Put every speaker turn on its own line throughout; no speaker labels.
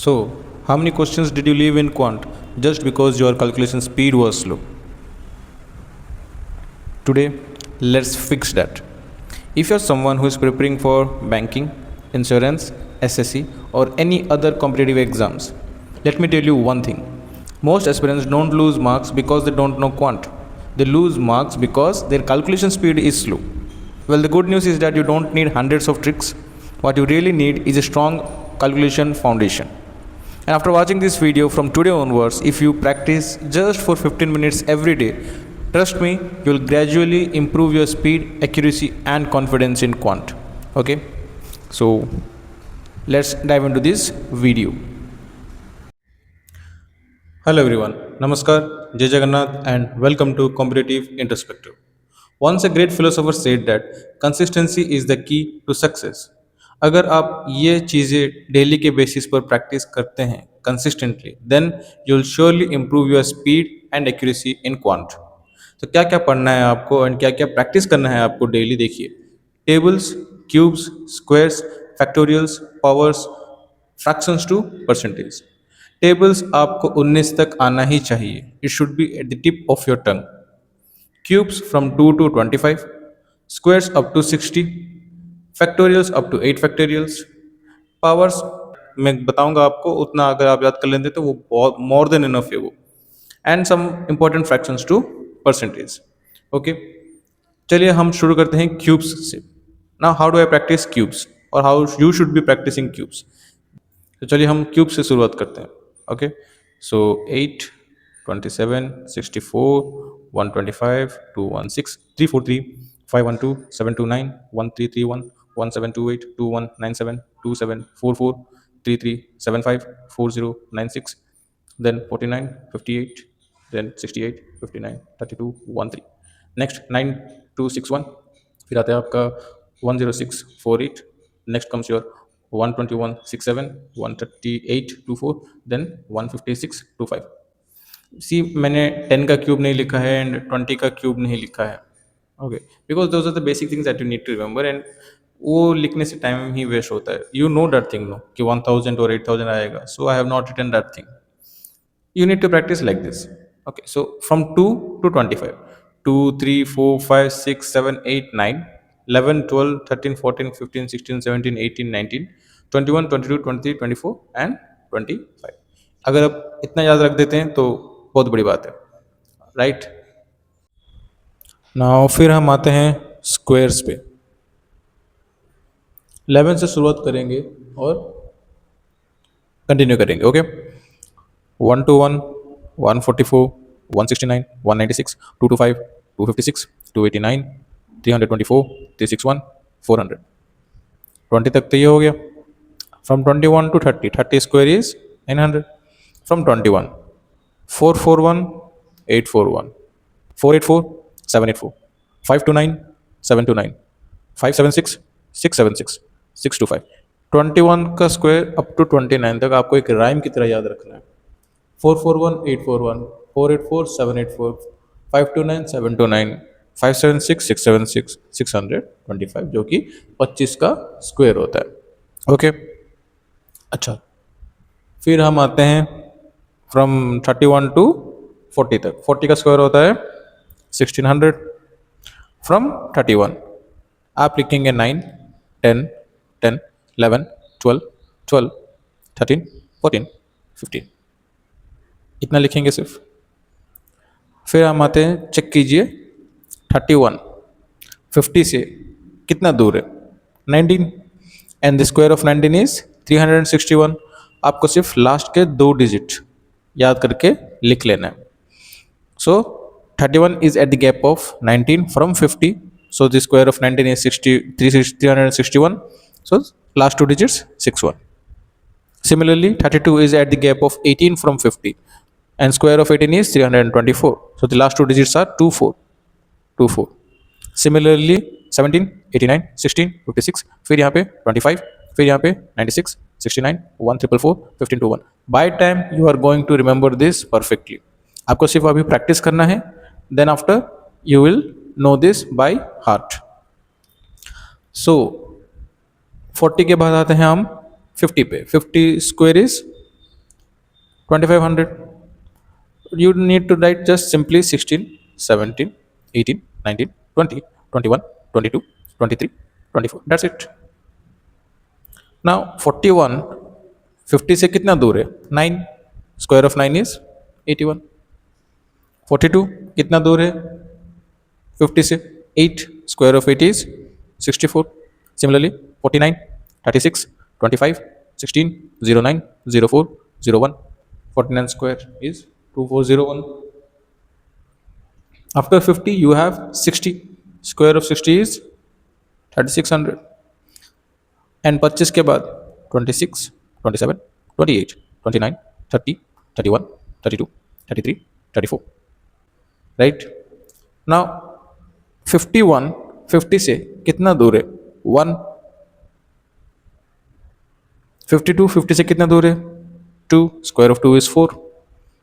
So, how many questions did you leave in quant just because your calculation speed was slow? Today, let's fix that. If you're someone who is preparing for banking, insurance, SSC, or any other competitive exams, let me tell you one thing. Most aspirants don't lose marks because they don't know quant. They lose marks because their calculation speed is slow. Well, the good news is that you don't need hundreds of tricks. What you really need is a strong calculation foundation. And after watching this video from today onwards, if you practice just for 15 minutes every day, trust me, you will gradually improve your speed, accuracy, and confidence in quant. Okay? So, let's dive into this video. Hello everyone, Namaskar, Jai Jagannath, and welcome to Competitive Introspective. Once a great philosopher said that consistency is the key to success. अगर आप ये चीज़ें daily के basis पर practice करते हैं consistently then you will surely improve your speed and accuracy in quant. तो क्या क्या पढ़ना है आपको एंड क्या क्या प्रैक्टिस करना है आपको डेली देखिए. Tables, cubes, squares, factorials, powers, fractions to percentage. Tables आपको 19 तक आना ही चाहिए. It should be at the tip of your tongue. Cubes from 2 to 25, squares up to 60, factorials up to 8 factorials, powers मैं बताऊंगा आपको उतना अगर आप याद कर लेते तो वो बहुत मोर देन इनफ है वो. And some important fractions to percentage. Okay, चलिए हम शुरू करते हैं क्यूब्स से. Now how do I practice cubes और how you should be practicing cubes. तो चलिए हम क्यूब से शुरुआत करते हैं. Okay, so 8, 27, 64, 125, 216, 343, 512, 729, 1331, 1728, 2197, 2744, 3375, 4096, then 49, 58, then 68, 59, 32, 13. Next 9261. फिर आता है आपका 10648. Next comes your 12167, 13824, then 15625. See मैंने 10 का क्यूब नहीं लिखा है एंड 20 का क्यूब नहीं लिखा है. Okay, because those are the basic things that you need to remember and वो लिखने से टाइम ही वेस्ट होता है. You know that thing no कि 1000 और 8000 आएगा. So I have not written that thing. You need to practice like this. Okay, so from 2 to 25, 2, 3, 4, 5, 6, 7, 8, 9, 11, 12, 13, 14, 15, 16, 17, 18, 19, 21, 22, 23, 24 and 25. अगर आप इतना याद रख देते हैं तो बहुत बड़ी बात है, राइट. नाउ फिर हम आते हैं स्क्वायर्स पे. 11 से शुरुआत करेंगे और कंटिन्यू करेंगे. ओके, 121, 144, 169, 196, 225, 256, 289, 324, 361, 400. 20 तक तो ये हो गया. From 21 to 30, 30 square is 900. From 21, 441, 841, 484, 784, 529, 729, 576, 676, 625. 21 का स्क्वायर अप टू 29 तक आपको एक राइम की तरह याद रखना है. 441, 841, 484, 784, 529, 729, 576, 676, 625 जो कि 25 का स्क्वायर होता है. ओके, अच्छा, फिर हम आते हैं फ्रॉम 31 टू 40 तक. 40 का स्क्वायर होता है 1600. फ्रॉम 31 आप लिखेंगे 9, 10, 10, 11, 12, 12, 13, 14, 15. इतना लिखेंगे सिर्फ. फिर हम आते हैं, चेक कीजिए 31 50 से कितना दूर है, 19, and the square of 19 is 361. आपको सिर्फ लास्ट के 2 डिजिट याद करके लिख लेना है. सो 31 is at the gap of 19 from 50. So the square of 19 is 361. So last 2 digits 61. Similarly, 32 is at the gap of 18 from 50 and square of 18 is 324. So the last 2 digits are 24. 24. Similarly, 17, 89, 16, 56, फिर यहाँ पे 25, फिर यहाँ पे 96, 69, 1444, 1521. By time you are going to remember this perfectly. आपको सिर्फ अभी practice करना है. Then after you will know this by heart. So 40 के बाद आते हैं हम 50 पे. 50 square is 2500. You need to write just simply 16, 17, 18, 19, 20, 21, 22, 23, 24. That's it. Now 41 50 से कितना दूर है? 9. Square of 9 is 81. 42 कितना दूर है 50 से? 8. Square of 8 is 64. Similarly 49 36 25 16 09 04 01. 49 square is 2401. After 50 you have 60. Square of 60 is 3600. And 25 के बाद 26 27 28 29 30 31 32 33 34. राइट. नाउ 51 50 से कितना दूर है? 1. 52 50 से कितना दूर है? 2. Square of 2 is 4.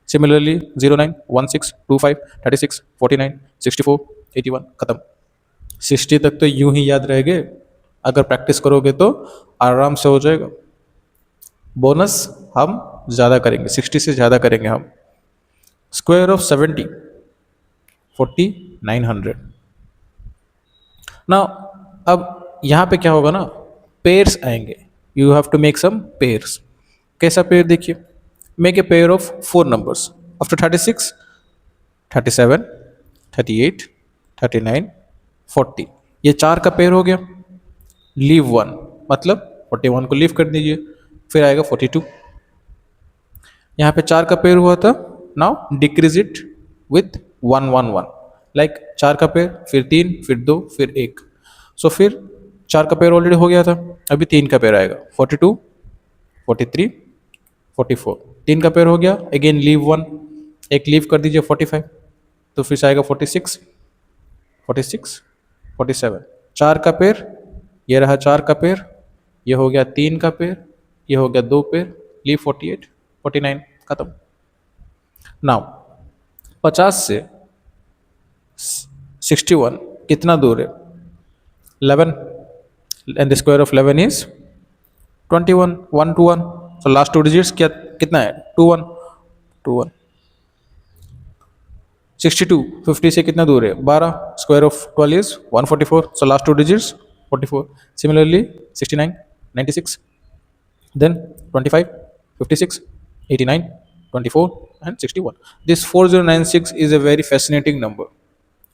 सिमिलरली 09 16 25 36 49 64 81. खत्म. 60 तक तो यूं ही याद रहेंगे. अगर प्रैक्टिस करोगे तो आराम से हो जाएगा. बोनस हम ज़्यादा करेंगे, 60 से ज़्यादा करेंगे हम. Square of 70 4900. ना अब यहाँ पे क्या होगा ना, पेयर्स आएंगे. You have to make some pairs. कैसा पेयर? देखिए, make a pair of 4 numbers. After 36 37 38 39 40. ये 4 का पेयर हो गया. लीव 1 मतलब 41 को लीव कर दीजिए. फिर आएगा 42. यहाँ पे 4 का पेयर हुआ था. Now decrease it with 1 1 1. Like 4 का पेयर, फिर 3, फिर 2, फिर 1. सो फिर 4 का पेयर ऑलरेडी हो गया था. अभी 3 का पेयर आएगा. 42 43 44. 3 का पेयर हो गया. Again leave 1. एक लीव कर दीजिए 45. तो फिर से आएगा 46 46 47. 4 का पेयर, ये रहा 4 का पेयर. ये हो गया 3 का पेयर. ये हो गया 2 पेयर. लीव 48 49. खत्म. नाउ 50 से 61 कितना दूर है? 11. And the square of 11 is 21. 1 2 1. So last 2 digits क्या कितना है? 2 1 2 1. 62 50 से कितना दूर है? 12. Square of 12 is 144. So last 2 digits 44. Similarly 69 96. Then 25 56 89 24 and 61. This 4096 is a very fascinating number.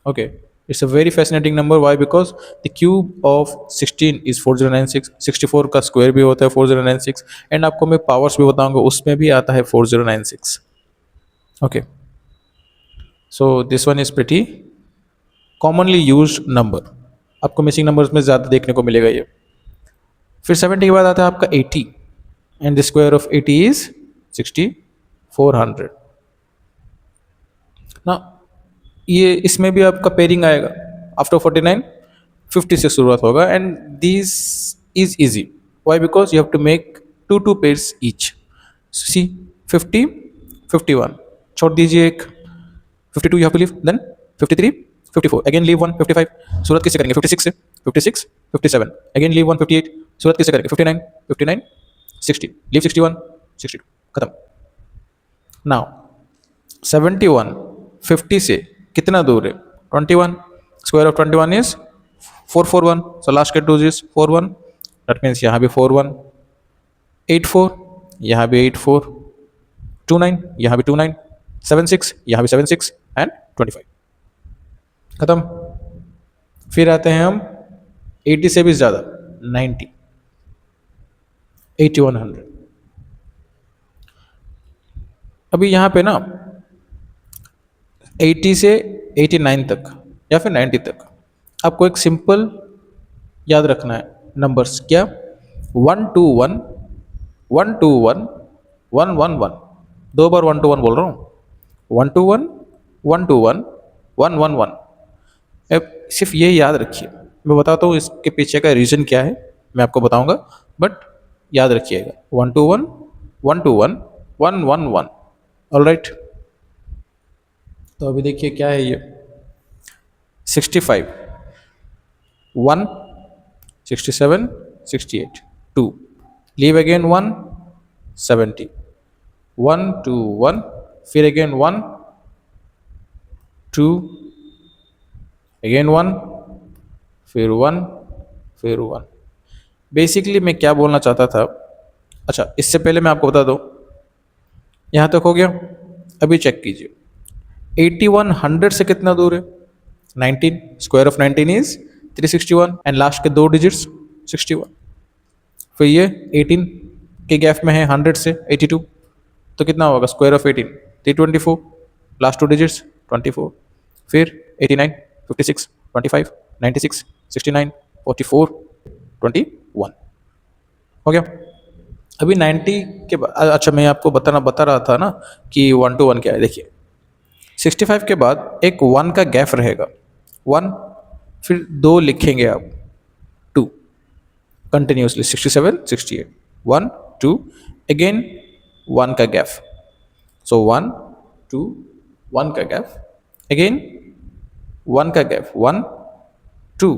Okay, it's a very fascinating number. Why? Because the cube of 16 is 4096. 64 का square भी होता है 4096. एंड आपको मैं पावर्स भी बताऊंगा, उसमें भी आता है 4096. Okay, so this one is pretty commonly used number. आपको मिसिंग नंबर्स में ज़्यादा देखने को मिलेगा ये. फिर 70 के बाद आता है आपका 80. And the square of 80 is 6400. ना ये इसमें भी आपका पेयरिंग आएगा. आफ्टर 49 50 से शुरुआत होगा. And this is easy. Why? Because you have to make 2 pairs each. See 50 51 छोड़ दीजिए एक. 52 you have to leave. Then 53 54. Again leave 1. 55 शुरुआत किससे करेंगे? 56 से. 56 57. Again leave 1. 58 शुरुआत किससे करेंगे? 59 59 60. लीव 61 62. खत्म. नाउ 71 50 से कितना दूर है? 21. Square of 21 is 441. So last के 2 इज 41. दैट मीन्स यहाँ भी 41. 84 यहाँ भी 84. 29 यहाँ भी 29. 76 यहाँ भी 76 एंड 25. खत्म. फिर आते हैं हम 80 से भी ज़्यादा 90 8100. अभी यहाँ पे ना 80 से 89 तक या फिर 90 तक आपको एक सिंपल याद रखना है नंबर्स. क्या? 121 121 111. 2 बार 121 बोल रहा हूँ. 121 121 111. अब सिर्फ ये याद रखिए. मैं बताता हूँ इसके पीछे का रीज़न क्या है, मैं आपको बताऊंगा, बट याद रखिएगा. 121 121 111. ऑलराइट. तो अभी देखिए क्या है ये. 65 1 67 68 2. लीव अगेन 1 70 1 2 1, फिर अगेन 1 2, अगेन 1, फिर 1, फिर 1। बेसिकली मैं क्या बोलना चाहता था, अच्छा इससे पहले मैं आपको बता दूं, यहाँ तक हो गया। अभी चेक कीजिए 81 100 से कितना दूर है, 19, square of 19 is 361 and last के दो डिजिट्स 61। फिर ये 18 के गैप में है 100 से 82, तो कितना होगा square of 18 324, last two digits 24, फिर 89 56 25 96 69 44 21 हो गया। अभी 90 के बाद, अच्छा मैं आपको बता रहा था ना कि 1 to 1 क्या है। देखिए 65 के बाद एक 1 का गैप रहेगा, 1, फिर दो लिखेंगे आप 2, कंटिन्यूसली 67 68, 1 2, अगेन 1 का गैप, सो 1 2 1 का गैप, अगेन 1 का गैप, 1 2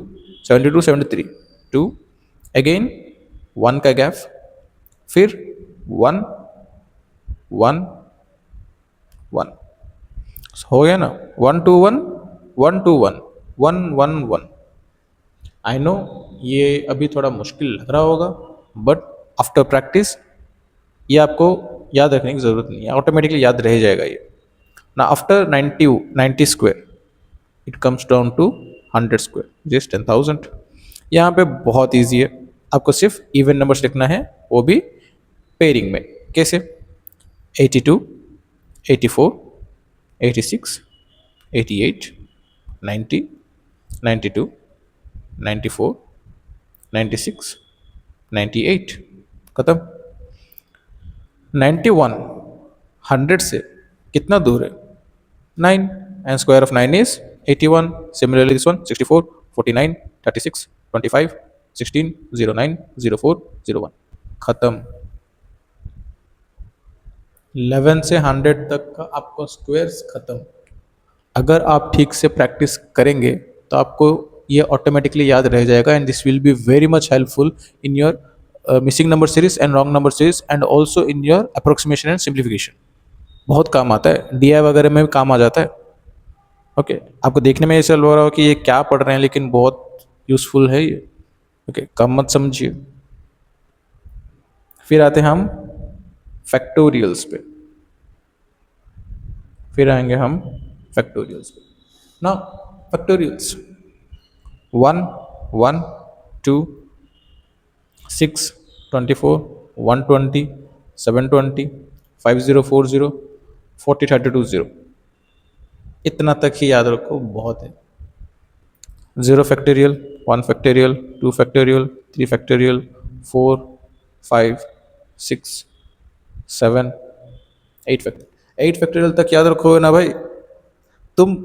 72 73 2, अगेन 1 का गैप, फिर 1 1 1, हो गया ना। 1 to 1 1 to 1 1 1 1। आई नो ये अभी थोड़ा मुश्किल लग रहा होगा, बट आफ्टर प्रैक्टिस ये आपको याद रखने की ज़रूरत नहीं है, ऑटोमेटिकली याद रह जाएगा ये ना। After 90 square it comes down to 100 square, just 10,000। यहाँ पे बहुत ईजी है, आपको सिर्फ इवन नंबर्स लिखना है, वो भी पेयरिंग में। कैसे, 82 84 86 88 90 92 94 96 98, खत्म। 91 100 से कितना दूर है, 9, and square of 9 is 81, similarly this one 64 49 36 25 16 09 04 01, खत्म। 11 से 100 तक का आपको स्क्वायर्स खत्म। अगर आप ठीक से प्रैक्टिस करेंगे तो आपको ये ऑटोमेटिकली याद रह जाएगा, and this will be very much helpful in your missing number series and wrong number series, and also in your approximation and simplification. बहुत काम आता है, डीआई वगैरह में भी काम आ जाता है। ओके आपको देखने में ऐसा लग रहा हो कि ये क्या पढ़ रहे हैं, लेकिन बहुत यूजफुल है ये। ओके कम मत समझिए। फिर आते हैं हम फैक्टोरियल्स पे, फिर आएंगे हम फैक्टोरियल्स पे ना। फैक्टोरियल्स 1 1 2 6 24 120 720 5040 40 32 0, इतना तक ही याद रखो, बहुत है। 0 factorial, 1 factorial, 2 factorial, 3 factorial, 4 5 6 7 8 factorial. 8 factorial तक याद रखोगे ना भाई, तुम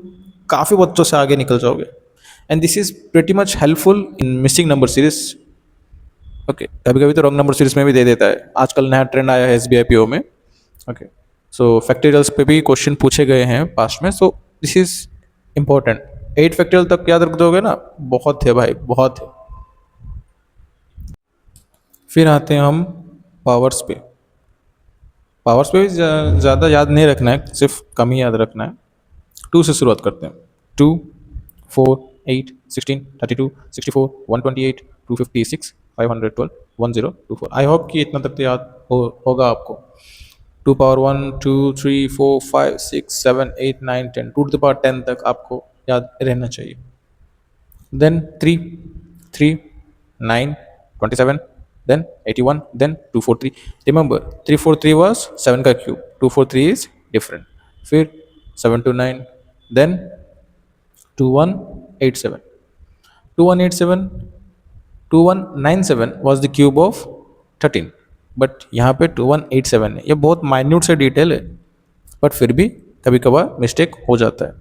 काफ़ी बच्चों से आगे निकल जाओगे, and this is pretty much helpful in missing number series. Okay कभी कभी तो रॉन्ग नंबर सीरीज में भी दे देता है, आजकल नया ट्रेंड आया है एसबीआई पीओ में। ओके सो फैक्टोरियल्स पे भी क्वेश्चन पूछे गए हैं पास्ट में, so this is important. 8 factorial तक याद रख दोगे ना, बहुत है भाई, बहुत है। फिर आते हैं हम पावर्स पे। पावर्स पे भी ज़्यादा याद नहीं रखना है, सिर्फ कम ही याद रखना है। 2 से शुरुआत करते हैं। 2 4 8 16 32 64 128 256 512 1024। आई होप कि इतना तक तो याद होगा आपको। 2 पावर 1 2 3 4 5 6 7 8 9 10, 2 to the power 10 तक आपको याद रहना चाहिए। Then 3 3 9 27, then 81, then 243। Remember 343 was 7 का क्यूब, 243 is different। फिर 729, then 2187, 2187 2197 was the cube of 13, but यहाँ पे 2187 है। ये बहुत माइन्यूट से डिटेल है, बट फिर भी कभी कभार मिस्टेक हो जाता है।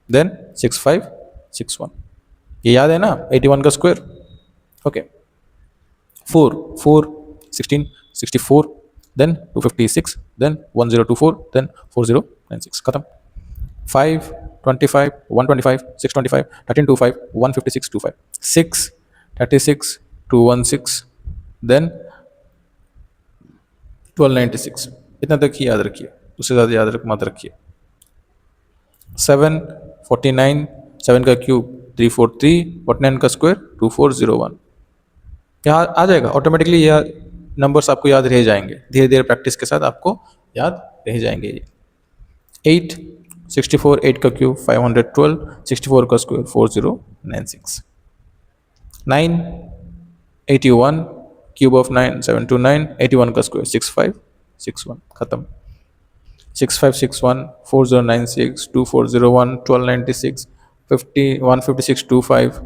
देन 6561, ये याद है ना, 81 का square. Okay 4 4 16 64, then 256, then 1024, then 4096, खत्म। 5 25 125 625 1325 156 25 6 36 216, then 1296, इतना तक ही याद रखिए, उससे ज़्यादा याद रख मत रखिए। 7 49, 7 का क्यूब 343, 49 का स्क्वायर 2401। यहाँ आ जाएगा ऑटोमेटिकली, यह नंबर्स आपको याद रह जाएंगे, धीरे धीरे प्रैक्टिस के साथ आपको याद रह जाएंगे ये। 8 64, 8 का क्यूब 512, 64 का स्क्वायर 4096। 9 81, क्यूब ऑफ 9 729, 81 का स्क्वायर 6561। खत्म। 6561, 4096, 2401, 1296, 15625,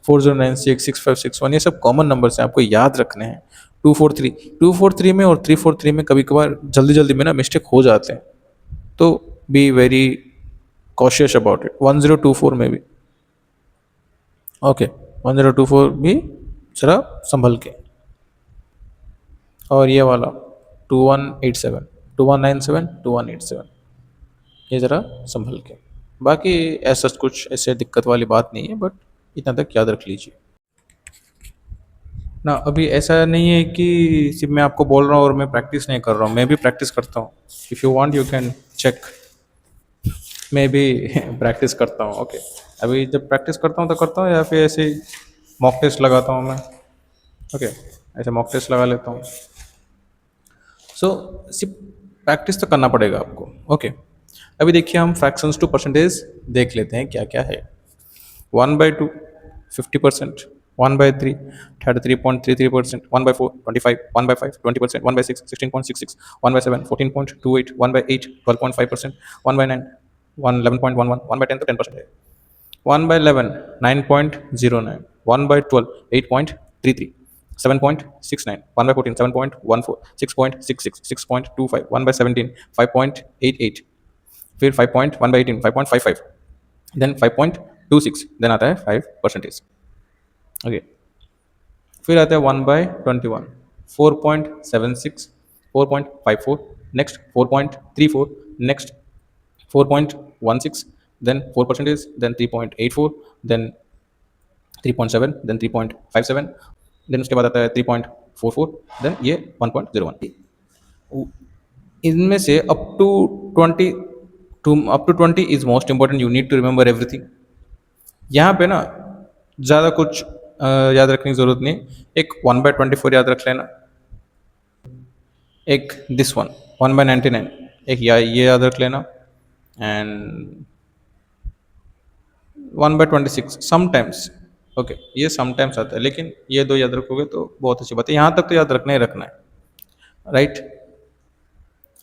4096, 6561, ये सब कॉमन नंबर्स हैं, आपको याद रखने हैं। 243 में और 343 में कभी कभार जल्दी जल्दी में ना मिस्टेक हो जाते हैं, तो be very cautious about it. 1024 में भी ओके, 1024 भी जरा संभल के। और ये वाला 2187, 2197, 2187, ये ज़रा संभल के। बाकी ऐसा कुछ ऐसे दिक्कत वाली बात नहीं है, बट इतना तक याद रख लीजिए ना। अभी ऐसा नहीं है कि सिर्फ मैं आपको बोल रहा हूँ और मैं प्रैक्टिस नहीं कर रहा हूँ, मैं भी प्रैक्टिस करता हूँ। If you want you can check, मैं भी प्रैक्टिस करता हूँ। ओके, अभी जब प्रैक्टिस करता हूँ तो करता हूँ, या फिर ऐसे मॉक टेस्ट लगाता हूँ मैं। ओके, ऐसे मॉक टेस्ट लगा लेता हूँ। सो सिर्फ प्रैक्टिस तो करना पड़ेगा आपको। ओके, अभी देखिए हम फ्रैक्शंस टू परसेंटेज देख लेते हैं क्या क्या है। 1/2 50%, 1/3 33.33%, 1/4 25, 1/5 20%, 1/6 16.66, 1/7 14.28, 1/8 12.5%, 1/9 11.11, 1/10 तो 10% है, 1/11 9.09, 1/12 8.33, 7.69, 1/14 7.14, 6.66, 6.25, 1/17 5.88, फिर 5.1/18 5.55, देन 5.26, देन आता है 5%। ओके, फिर आता है 1/21 4.76, 4.54, next 4.34, next 4.16, then 4%, then 3.84, then 3.7, then 3.57, then उसके बाद आता है 3.44, देन ये 1.01। इनमें से up to 20 is most important, you need to remember everything. यहाँ पे ना ज़्यादा कुछ याद रखने की ज़रूरत नहीं। एक 1/24 याद रख लेना, एक दिस 1/99, एक ये याद रख लेना, एंड 1/26 समटाइम्स। ओके, ये समटाइम्स आता है, लेकिन ये दो याद रखोगे तो बहुत अच्छी बात है। यहाँ तक तो याद रखना ही रखना है, right.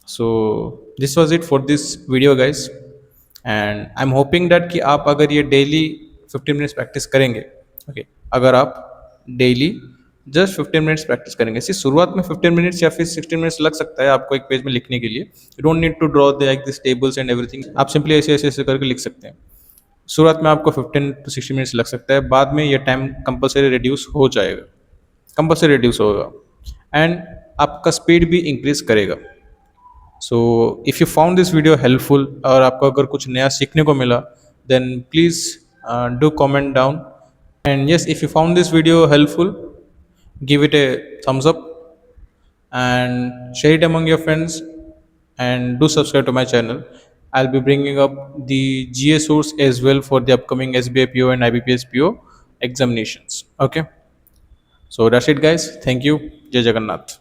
So this was it for this video guys, and I am hoping that कि आप अगर ये डेली 15 मिनट्स प्रैक्टिस करेंगे। ओके, अगर आप डेली जस्ट 15 मिनट्स प्रैक्टिस करेंगे, सिर्फ शुरुआत में 15 मिनट्स या फिर 16 मिनट्स लग सकता है आपको एक पेज में लिखने के लिए। You don't need to draw the like this tables and everything, आप सिंपली ऐसे ऐसे ऐसे करके लिख सकते हैं। शुरुआत में आपको 15 to 16 मिनट्स लग सकता है, बाद में ये टाइम कंपलसरी रिड्यूस हो जाएगा, कंपलसरी रिड्यूस होगा, एंड आपका स्पीड भी इंक्रीज करेगा। So if you found this video helpful और आपको अगर कुछ नया सीखने को मिला, then please do comment down, and yes, if you found this video helpful, give it a thumbs up and share it among your friends, and do subscribe to my channel. I'll be bringing up the GA source as well for the upcoming SBI PO and IBPS PO examinations. Okay, so that's it guys, thank you, Jai Jagannath.